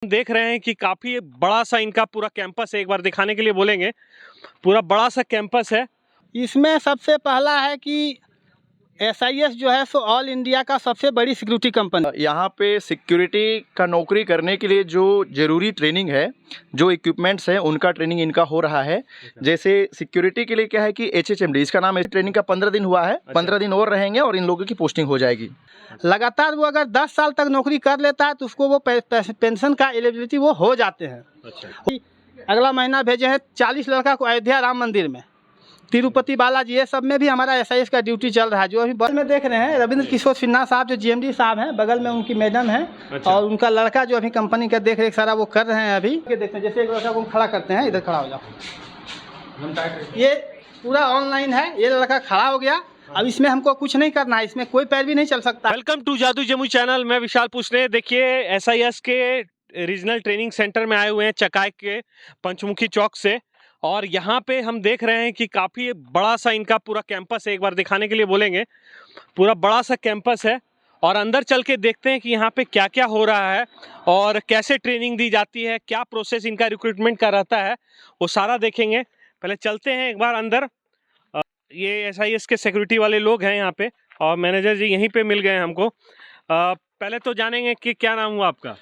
देख रहे हैं कि काफ़ी बड़ा सा इनका पूरा कैंपस है। एक बार दिखाने के लिए बोलेंगे, पूरा बड़ा सा कैंपस है। इसमें सबसे पहला है कि SIS जो है सो ऑल इंडिया का सबसे बड़ी सिक्योरिटी कंपनी। यहाँ पे सिक्योरिटी का नौकरी करने के लिए जो ज़रूरी ट्रेनिंग है, जो इक्विपमेंट्स हैं, उनका ट्रेनिंग इनका हो रहा है। जैसे सिक्योरिटी के लिए क्या है कि HHMD, इसका नाम है। ट्रेनिंग का 15 दिन हुआ है, 15 दिन और रहेंगे और इन लोगों की पोस्टिंग हो जाएगी। लगातार वो अगर 10 साल तक नौकरी कर लेता है तो उसको वो पेंशन का एलिजिबिलिटी वो हो जाते हैं। अगला महीना भेजे हैं 40 लड़का को अयोध्या राम मंदिर में, तिरुपति बालाजी, ये सब में भी हमारा SIS का ड्यूटी चल रहा है। जो अभी बगल में देख रहे हैं रविंद्र किशोर सिन्हा साहब जो GMD साहब हैं, बगल में उनकी मैडम है। और उनका लड़का जो अभी कंपनी का देख रेख सारा वो कर रहे हैं। अभी देखते हैं, जैसे एक लड़का को खड़ा करते हैं, इधर खड़ा हो जाओ। ये पूरा ऑनलाइन है, ये लड़का खड़ा हो गया। अब इसमें हमको कुछ नहीं करना है, इसमें कोई पैर भी नहीं चल सकता। वेलकम टू जादू जमुई चैनल। मैं विशाल पूछने। देखिए SIS के रीजनल ट्रेनिंग सेंटर में आए हुए हैं चकाई के पंचमुखी चौक से, और यहाँ पे हम देख रहे हैं कि काफ़ी बड़ा सा इनका पूरा कैंपस है। एक बार दिखाने के लिए बोलेंगे, पूरा बड़ा सा कैंपस है। और अंदर चल के देखते हैं कि यहाँ पे क्या क्या हो रहा है और कैसे ट्रेनिंग दी जाती है, क्या प्रोसेस इनका रिक्रूटमेंट का रहता है, वो सारा देखेंगे। पहले चलते हैं एक बार अंदर। ये SIS के सिक्योरिटी वाले लोग हैं यहाँ पे, और मैनेजर जी यहीं पे मिल गए हमको। पहले तो जानेंगे कि क्या नाम हुआ आपका।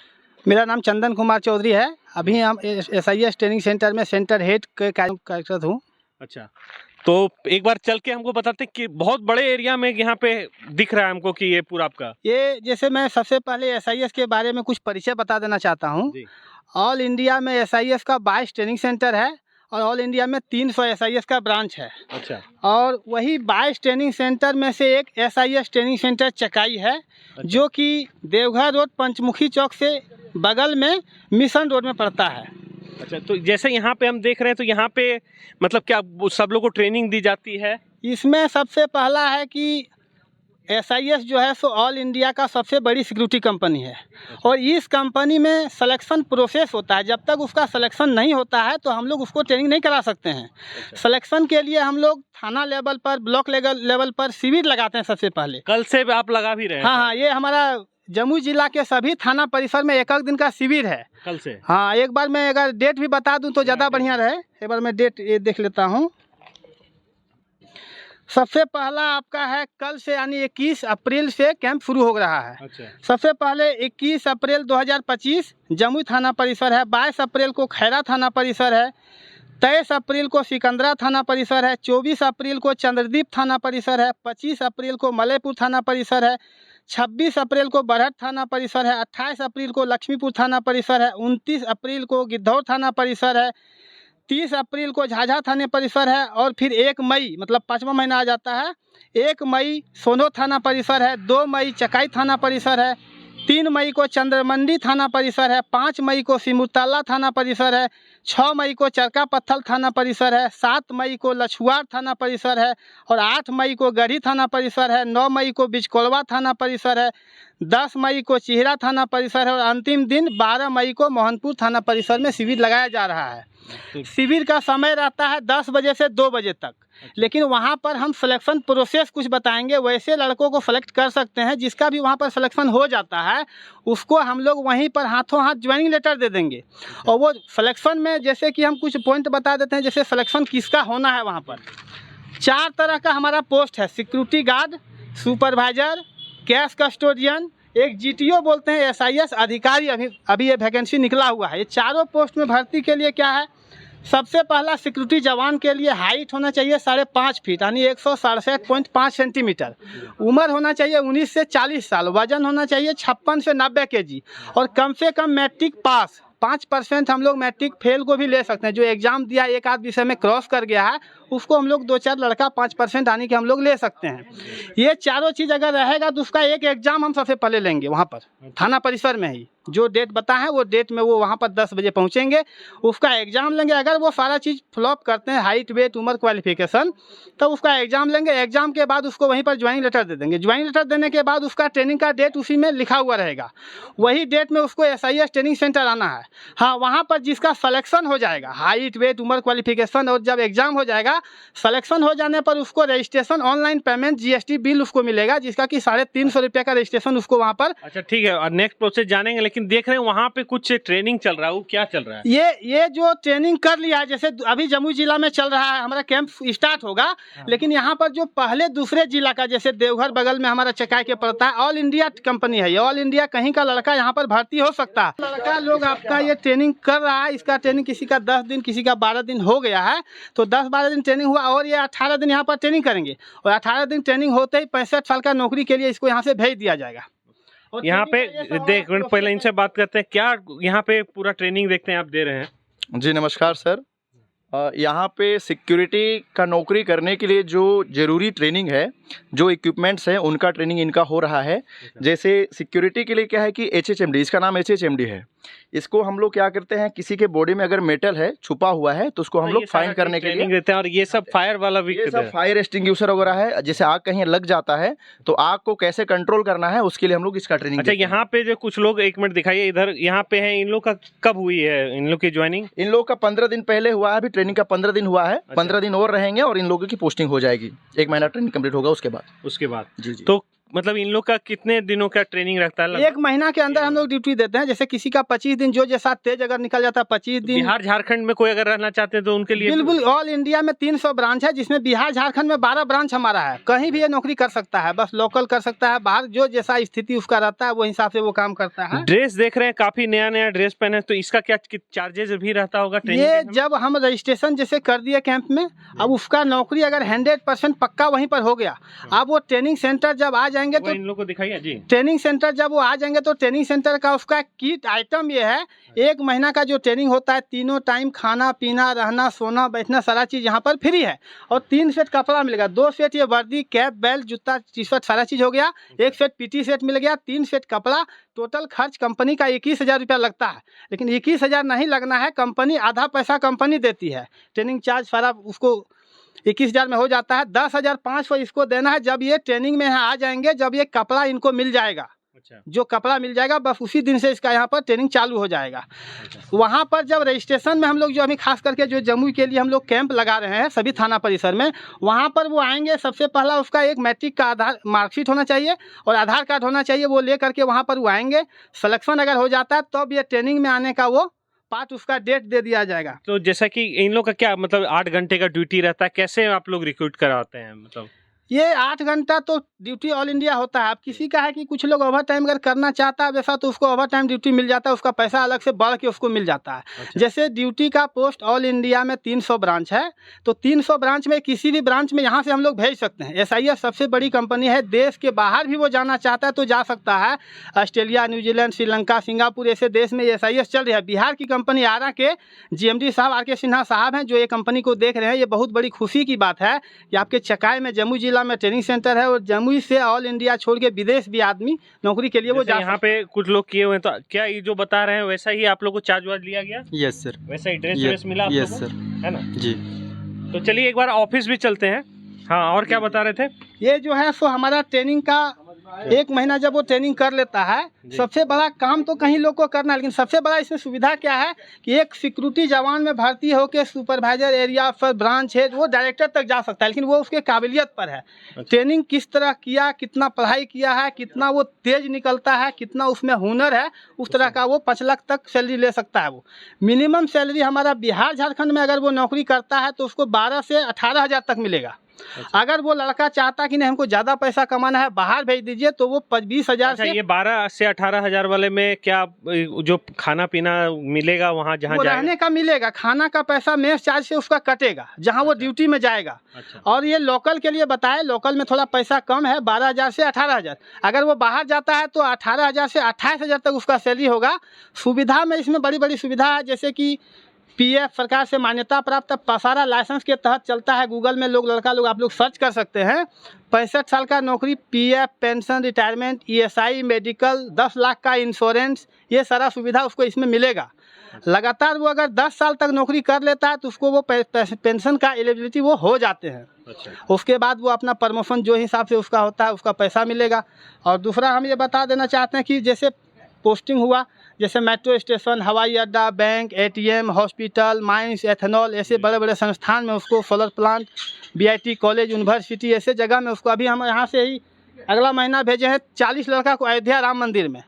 मेरा नाम चंदन कुमार चौधरी है। अभी हम SIS ट्रेनिंग सेंटर में सेंटर हेड के कार्यरत हूँ। अच्छा, तो एक बार चल के हमको बताते हैं कि बहुत बड़े एरिया में यहाँ पे दिख रहा है हमको कि ये पूरा आपका। ये जैसे मैं सबसे पहले SIS के बारे में कुछ परिचय बता देना चाहता हूँ। ऑल इंडिया में SIS का 22 ट्रेनिंग सेंटर है और ऑल इंडिया में 300 SIS का ब्रांच है। अच्छा। और वही 22 ट्रेनिंग सेंटर में से एक SIS ट्रेनिंग सेंटर चकाई है। अच्छा। जो कि देवघर रोड पंचमुखी चौक से बगल में मिशन रोड में पड़ता है। अच्छा, तो जैसे यहाँ पे हम देख रहे हैं, तो यहाँ पे मतलब क्या सब लोगों को ट्रेनिंग दी जाती है? इसमें सबसे पहला है कि SIS जो है सो ऑल इंडिया का सबसे बड़ी सिक्योरिटी कंपनी है। और इस कंपनी में सिलेक्शन प्रोसेस होता है। जब तक उसका सिलेक्शन नहीं होता है तो हम लोग उसको ट्रेनिंग नहीं करा सकते हैं। सिलेक्शन के लिए हम लोग थाना लेवल पर, ब्लॉक लेवल पर शिविर लगाते हैं सबसे पहले। कल से आप लगा भी रहे हैं? हाँ, ये हमारा जमुई जिला के सभी थाना परिसर में एक दिन का शिविर है कल से। हाँ, एक बार मैं अगर डेट भी बता दूं तो ज़्यादा बढ़िया रहे। एक बार मैं डेट ये देख लेता हूं। सबसे पहला आपका है कल से, यानी 21 अप्रैल से कैंप शुरू हो रहा है। अच्छा। सबसे पहले 21 अप्रैल 2025 जमुई थाना परिसर है। 22 अप्रैल को खैरा थाना परिसर है। 23 अप्रैल को सिकंदरा थाना परिसर है। 24 अप्रैल को चंद्रदीप थाना परिसर है। 25 अप्रैल को मलयपुर थाना परिसर है। 26 अप्रैल को बरहट थाना परिसर है। 28 अप्रैल को लक्ष्मीपुर थाना परिसर है। 29 अप्रैल को गिद्धौर थाना परिसर है। 30 अप्रैल को झाझा थाने परिसर है। और फिर 1 मई मतलब 5वां महीना आ जाता है, 1 मई सोनो थाना परिसर है। 2 मई चकाई थाना परिसर है। 3 मई को चंद्रमंडी थाना परिसर है। 5 मई को सिमुरताला थाना परिसर है। 6 मई को चरका पत्थल थाना परिसर है। 7 मई को लछुआर थाना परिसर है। और 8 मई को गढ़ी थाना परिसर है। 9 मई को बिचकोलवा थाना परिसर है। 10 मई को चिहरा थाना परिसर है। और अंतिम दिन 12 मई को मोहनपुर थाना परिसर में शिविर लगाया जा रहा है। शिविर का समय रहता है 10 बजे से 2 बजे तक। लेकिन वहाँ पर हम सिलेक्शन प्रोसेस कुछ बताएंगे। वैसे लड़कों को सेलेक्ट कर सकते हैं, जिसका भी वहाँ पर सिलेक्शन हो जाता है उसको हम लोग वहीं पर हाथों हाथ ज्वाइनिंग लेटर दे देंगे। और वो सिलेक्शन में जैसे कि हम कुछ पॉइंट बता देते हैं, जैसे सिलेक्शन किसका होना है। वहाँ पर 4 तरह का हमारा पोस्ट है: security guard, supervisor, cash custodian, एक GTO बोलते हैं, SIS अधिकारी। अभी ये वैकेंसी निकला हुआ है। ये चारों पोस्ट में भर्ती के लिए क्या है, सबसे पहला सिक्योरिटी जवान के लिए हाइट होना चाहिए 5.5 फीट, यानी 167.5 सेंटीमीटर। उम्र होना चाहिए 19 से 40 साल। वजन होना चाहिए 56 से 90 kg। और कम से कम मैट्रिक पास। 5% हम लोग मैट्रिक फेल को भी ले सकते हैं। जो एग्जाम दिया, एक आध विषय में क्रॉस कर गया है, उसको हम लोग 2-4 लड़का 5% आने के हम लोग ले सकते हैं। ये चारों चीज़ अगर रहेगा तो उसका एक एग्जाम हम सबसे पहले लेंगे वहाँ पर थाना परिसर में ही। जो डेट बता है वो डेट में वो वहाँ पर 10 बजे पहुँचेंगे, उसका एग्ज़ाम लेंगे। अगर वो सारा चीज़ फ्लॉप करते हैं, हाइट, वेट, उम्र, क्वालिफिकेशन, तो उसका एग्ज़ाम लेंगे। एग्ज़ाम के बाद उसको वहीं पर ज्वाइनिंग लेटर दे देंगे। ज्वाइनिंग लेटर देने के बाद उसका ट्रेनिंग का डेट उसी में लिखा हुआ रहेगा। वही डेट में उसको SIS ट्रेनिंग सेंटर आना है। हाँ, वहाँ पर जिसका सिलेक्शन हो जाएगा, हाइट, वेट, उम्र, क्वालिफिकेशन, और जब एग्ज़ाम हो जाएगा मिलेगा। सिलेक्शन हो जाने पर उसको registration online payment GST bill उसको मिलेगा, जिसका कि 350 रुपये का रजिस्ट्रेशन उसको वहाँ पर। अच्छा ठीक है, और नेक्स्ट प्रोसेस जानेंगे, लेकिन देख रहे हैं वहाँ पे कुछ ट्रेनिंग चल रहा है, वो क्या चल रहा है? ये जो ट्रेनिंग कर लिया है, जैसे अभी जमुई जिला में चल रहा है, हमारा कैंप स्टार्ट होगा, लेकिन यहाँ पर जो पहले दूसरे जिला का, जैसे देवघर बगल में हमारा चकाई के पड़ता है, ऑल इंडिया कंपनी है ये, ऑल इंडिया कहीं का लड़का यहाँ पर भर्ती हो सकता है। लड़का लोग आपका ये ट्रेनिंग कर रहा है, इसका ट्रेनिंग किसी का 10 दिन, किसी का 12 दिन हो गया है, तो 10-12 दिन ट्रेनिंग हुआ और ये 18 दिन यहाँ पर ट्रेनिंग करेंगे, और 18 दिन ट्रेनिंग होते ही 65 साल का नौकरी के लिए इसको यहाँ से भेज दिया जाएगा। यहाँ पे देख, पहले इनसे बात करते हैं, क्या यहाँ पे पूरा ट्रेनिंग देखते हैं आप दे रहे हैं? जी नमस्कार सर। यहाँ पे सिक्योरिटी का नौकरी करने के लिए जो ज़रूरी ट्रेनिंग है, जो इक्विपमेंट्स हैं, उनका ट्रेनिंग इनका हो रहा है। जैसे सिक्योरिटी के लिए क्या है कि HHMD, इसका नाम HHMD है। इसको हम लोग क्या करते हैं, किसी के बॉडी में अगर मेटल है, छुपा हुआ है, तो उसको हम लोग फाइंड करने के लिए देते हैं। और ये सब फायर वाला भी, ये सब फायर एक्सटिंग्विशर वगैरह है। जैसे आग कहीं लग जाता है तो आग को कैसे कंट्रोल करना है, उसके लिए हम लोग इसका ट्रेनिंग। अच्छा, यहाँ पे जो कुछ लोग, एक मिनट दिखाइए इधर, यहाँ पे हैं, इन लोग का कब हुई है, इन लोग की ज्वाइनिंग? इन लोग का 15 दिन पहले हुआ है, अभी ट्रेनिंग का 15 दिन हुआ है। 15 दिन और रहेंगे और इन लोगों की पोस्टिंग हो जाएगी। 1 महीना ट्रेनिंग कंप्लीट होगा उसके बाद। जी। तो मतलब इन लोग का कितने दिनों का ट्रेनिंग रखता है? 1 महीना के अंदर हम लोग ड्यूटी देते हैं। जैसे किसी का 25 दिन, जो जैसा तेज अगर निकल जाता है 25 दिन। बिहार झारखंड में कोई अगर रहना चाहते हैं तो उनके लिए बिल्कुल, ऑल इंडिया में 300 ब्रांच है, जिसमें बिहार झारखंड में 12 ब्रांच हमारा है। कहीं भी ये नौकरी कर सकता है, बस लोकल कर सकता है, बाहर जो जैसा स्थिति उसका रहता है वो हिसाब से वो काम करता है। ड्रेस देख रहे हैं, काफी नया नया ड्रेस पहने, तो इसका क्या चार्जेस भी रहता होगा? ये जब हम रजिस्ट्रेशन जैसे कर दिए कैंप में, अब उसका नौकरी अगर 100% पक्का वहीं पर हो गया, अब वो ट्रेनिंग सेंटर जब आ जाएंगे तो इन लोग को दिखाइए जी। ट्रेनिंग सेंटर जब वो आ जाएंगे तो ट्रेनिंग सेंटर का उसका किट आइटम ये है, 1 महीना का जो ट्रेनिंग होता है, तीनों टाइम खाना पीना, रहना, सोना, बैठना, सारा चीज़ यहाँ पर फ्री है। और 3 सेट कपड़ा मिलेगा, 2 सेट ये वर्दी, कैप, बेल्ट, जूता, टी-शर्ट, सारा चीज़ हो गया। 1 सेट PT सेट मिल गया, 3 सेट कपड़ा। टोटल खर्च कंपनी का 21,000 रुपया लगता है, लेकिन 21,000 नहीं लगना है, कंपनी आधा पैसा कंपनी देती है। ट्रेनिंग चार्ज सारा उसको 21,000 में हो जाता है। 10,500 इसको देना है जब ये ट्रेनिंग में यहाँ आ जाएंगे, जब ये कपड़ा इनको मिल जाएगा। अच्छा। जो कपड़ा मिल जाएगा बस उसी दिन से इसका यहाँ पर ट्रेनिंग चालू हो जाएगा। अच्छा। वहाँ पर जब रजिस्ट्रेशन में हम लोग, जो अभी खास करके जो जमुई के लिए हम लोग कैंप लगा रहे हैं सभी थाना परिसर में, वहाँ पर वो आएंगे, सबसे पहला उसका एक मैट्रिक का आधार मार्कशीट होना चाहिए और आधार कार्ड होना चाहिए। वो ले करके वहाँ पर वो आएंगे, सिलेक्शन अगर हो जाता है तब ये ट्रेनिंग में आने का वो पार्ट, उसका डेट दे दिया जाएगा। तो जैसा कि इन लोग का क्या मतलब 8 घंटे का ड्यूटी रहता है, कैसे आप लोग रिक्रूट कराते हैं? मतलब ये 8 घंटा तो ड्यूटी ऑल इंडिया होता है। अब किसी का है कि कुछ लोग ओवर टाइम अगर करना चाहता है वैसा, तो उसको ओवर टाइम ड्यूटी मिल जाता है, उसका पैसा अलग से बढ़ के उसको मिल जाता है। अच्छा। जैसे ड्यूटी का पोस्ट ऑल इंडिया में 300 ब्रांच है, तो 300 ब्रांच में किसी भी ब्रांच में यहाँ से हम लोग भेज सकते हैं। SIS सबसे बड़ी कंपनी है, देश के बाहर भी वो जाना चाहता है तो जा सकता है। ऑस्ट्रेलिया, न्यूजीलैंड, श्रीलंका, सिंगापुर, ऐसे देश में SIS चल रही है। बिहार की कंपनी आरा के GMD साहब RK सिन्हा साहब हैं, जो ये कंपनी को देख रहे हैं। ये बहुत बड़ी खुशी की बात है कि आपके चकाई में जमुई जिला में ट्रेनिंग सेंटर है, और जमुई से ऑल इंडिया छोड़ के विदेश भी आदमी नौकरी के लिए वो जा। यहाँ पे कुछ लोग किए हुए हैं, तो क्या ये जो बता रहे हैं वैसा ही आप लोग को चार्ज वार्ज लिया गया? Yes sir. वैसा ही ड्रेस मिला आप यस सर, है ना जी। तो चलिए एक बार ऑफिस भी चलते हैं। हाँ, और क्या बता रहे थे? ये जो है सो हमारा ट्रेनिंग का 1 महीना जब वो ट्रेनिंग कर लेता है, सबसे बड़ा काम तो कहीं लोग को करना है, लेकिन सबसे बड़ा इसमें सुविधा क्या है कि एक सिक्योरिटी जवान में भर्ती होकर सुपरवाइजर, एरिया अफसर, ब्रांच हेड, वो डायरेक्टर तक जा सकता है, लेकिन वो उसके काबिलियत पर है। ट्रेनिंग किस तरह किया, कितना पढ़ाई किया है, कितना वो तेज निकलता है, कितना उसमें हुनर है, उस तरह का वो 5 लाख तक सैलरी ले सकता है। वो मिनिमम सैलरी हमारा बिहार झारखंड में अगर वो नौकरी करता है तो उसको 12 से 18,000 तक मिलेगा। अच्छा। अगर वो लड़का चाहता कि नहीं हमको ज़्यादा पैसा कमाना है, बाहर भेज दीजिए, तो वो 20,000 से। ये 12 से 18,000 वाले में क्या जो खाना पीना मिलेगा वहाँ जहाँ रहने का मिलेगा, खाना का पैसा मेस चार्ज से उसका कटेगा जहाँ वो ड्यूटी में जाएगा। अच्छा। और ये लोकल के लिए बताए, लोकल में थोड़ा पैसा कम है, 12,000 से 18,000। अगर वो बाहर जाता है तो 18,000 से 28,000 तक उसका सैलरी होगा। सुविधा में इसमें बड़ी बड़ी सुविधा है, जैसे कि PF सरकार से मान्यता प्राप्त पसारा लाइसेंस के तहत चलता है। गूगल में लड़का लोग आप लोग सर्च कर सकते हैं। 65 साल का नौकरी, PF, pension, retirement, ESI, medical, 10 lakh का इंश्योरेंस, ये सारा सुविधा उसको इसमें मिलेगा। लगातार वो अगर 10 साल तक नौकरी कर लेता है तो उसको वो पेंशन का एलिजिबिलिटी वो हो जाते हैं। अच्छा। उसके बाद वो अपना प्रमोशन जो हिसाब से उसका होता है उसका पैसा मिलेगा। और दूसरा हम ये बता देना चाहते हैं कि जैसे पोस्टिंग हुआ, जैसे मेट्रो स्टेशन, हवाई अड्डा, bank, ATM, hospital, mines, ethanol, ऐसे बड़े बड़े संस्थान में उसको, solar plant, BIT college, university, ऐसे जगह में उसको अभी हम यहाँ से ही अगला महीना भेजे हैं 40 लड़का को अयोध्या राम मंदिर में,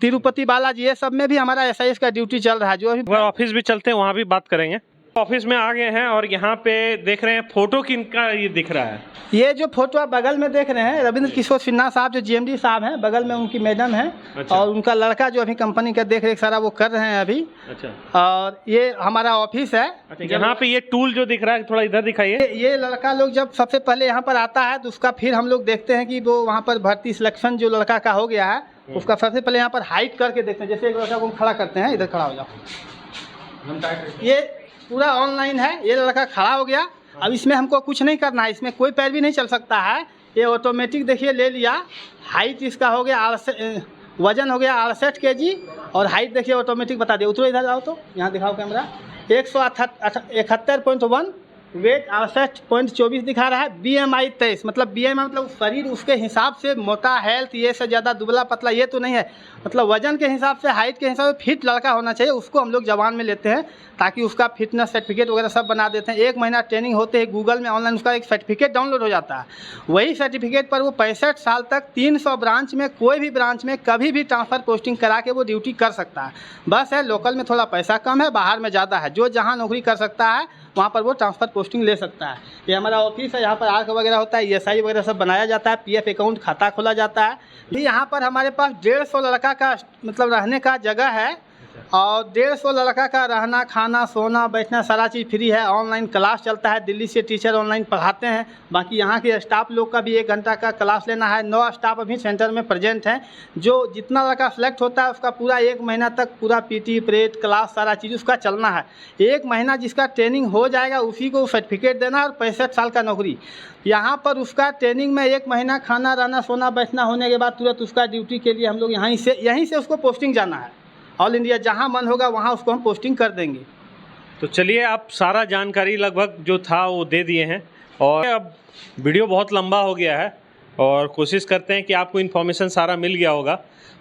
तिरुपति बालाजी, ये सब में भी हमारा SIS का ड्यूटी चल रहा है। जो अभी ऑफिस भी चलते हैं, वहाँ भी बात करेंगे। ऑफिस में आ गए हैं और यहाँ पे देख रहे हैं फोटो किनका ये दिख रहा है। ये जो फोटो आप बगल में देख रहे हैं, रविंद्र किशोर सिन्हा साहब जो GMD साहब हैं, बगल में उनकी मैडम है। अच्छा। और उनका लड़का जो अभी कंपनी का देख रेख सारा वो कर रहे हैं अभी। अच्छा। और ये हमारा ऑफिस है। अच्छा, यहाँ पे ये टूल जो दिख रहा है, थोड़ा इधर दिखाइए। ये लड़का लोग जब सबसे पहले यहाँ पर आता है तो उसका फिर हम लोग देखते हैं कि वो वहाँ पर भर्ती सिलेक्शन जो लड़का का हो गया है उसका सबसे पहले यहाँ पर हाइट करके देखते हैं। जैसे एक लड़का को खड़ा करते हैं, इधर खड़ा हो जाओ, ये पूरा ऑनलाइन है। ये लड़का खड़ा हो गया। अब इसमें हमको कुछ नहीं करना है, इसमें कोई पैर भी नहीं चल सकता है। ये ऑटोमेटिक देखिए ले लिया। हाइट इसका हो गया वजन हो गया 68 kg और हाइट देखिए ऑटोमेटिक बता दिया। उतरो इधर आओ तो यहाँ दिखाओ कैमरा। 171.1 वेट 68.24 दिखा रहा है। BMI 23, मतलब BMI मतलब शरीर उसके हिसाब से मोटा, हेल्थ, ये से ज़्यादा दुबला पतला ये तो नहीं है, मतलब वजन के हिसाब से, हाइट के हिसाब से फिट लड़का होना चाहिए। उसको हम लोग जवान में लेते हैं ताकि उसका फिटनेस सर्टिफिकेट वगैरह सब बना देते हैं। 1 महीना ट्रेनिंग होते ही गूगल में ऑनलाइन उसका एक सर्टिफिकेट डाउनलोड हो जाता है। वही सर्टिफिकेट पर वो 65 साल तक 300 ब्रांच में, कोई भी ब्रांच में कभी भी ट्रांसफ़र पोस्टिंग करा के वो ड्यूटी कर सकता है। बस है लोकल में थोड़ा पैसा कम है, बाहर में ज़्यादा है। जो जहाँ नौकरी कर सकता है वहाँ पर वो ट्रांसफ़र पोस्टिंग ले सकता है। ये हमारा ऑफिस है, यहाँ पर आर्क वगैरह होता है, ESI वगैरह सब बनाया जाता है, PF अकाउंट खाता खोला जाता है। ये यहाँ पर हमारे पास 150 लड़का का मतलब रहने का जगह है और 150 लड़का का रहना, खाना, सोना, बैठना सारा चीज़ फ्री है। ऑनलाइन क्लास चलता है, दिल्ली से टीचर ऑनलाइन पढ़ाते हैं। बाकी यहाँ के स्टाफ लोग का भी 1 घंटा का क्लास लेना है। 9 स्टाफ अभी सेंटर में प्रेजेंट हैं। जो जितना लड़का सेलेक्ट होता है उसका पूरा 1 महीना तक पूरा PT, परेड, क्लास सारा चीज़ उसका चलना है। 1 महीना जिसका ट्रेनिंग हो जाएगा उसी को सर्टिफिकेट देना और 65 साल का नौकरी। यहाँ पर उसका ट्रेनिंग में 1 महीना खाना, रहना, सोना, बैठना होने के बाद तुरंत उसका ड्यूटी के लिए हम लोग यहीं से उसको पोस्टिंग जाना है। ऑल इंडिया जहां मन होगा वहां उसको हम पोस्टिंग कर देंगे। तो चलिए, आप सारा जानकारी लगभग जो था वो दे दिए हैं और अब वीडियो बहुत लंबा हो गया है और कोशिश करते हैं कि आपको इन्फॉर्मेशन सारा मिल गया होगा।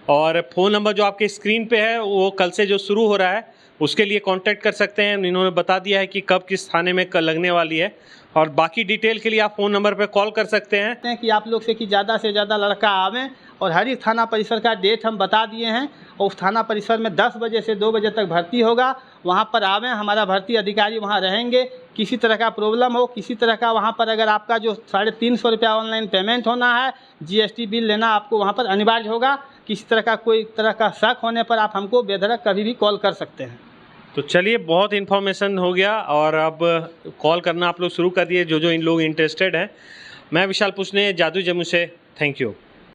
और फ़ोन नंबर जो आपके स्क्रीन पे है वो कल से जो शुरू हो रहा है उसके लिए कांटेक्ट कर सकते हैं। इन्होंने बता दिया है कि कब किस थाने में लगने वाली है और बाकी डिटेल के लिए आप फ़ोन नंबर पे कॉल कर सकते हैं। कि आप लोग से कि ज़्यादा से ज़्यादा लड़का आवें और हर एक थाना परिसर का डेट हम बता दिए हैं और उस थाना परिसर में 10 बजे से 2 बजे तक भर्ती होगा। वहाँ पर आवें, हमारा भर्ती अधिकारी वहाँ रहेंगे। किसी तरह का प्रॉब्लम हो, किसी तरह का वहाँ पर अगर आपका जो 350 रुपया ऑनलाइन पेमेंट होना है, GST बिल लेना आपको वहाँ पर अनिवार्य होगा। किसी तरह का कोई तरह का शक होने पर आप हमको बेधड़क कभी भी कॉल कर सकते हैं। तो चलिए, बहुत इन्फॉर्मेशन हो गया और अब कॉल करना आप लोग शुरू कर दिए जो इन लोग इंटरेस्टेड हैं। मैं विशाल पुष्णे, जादू जम्मू से। Thank you.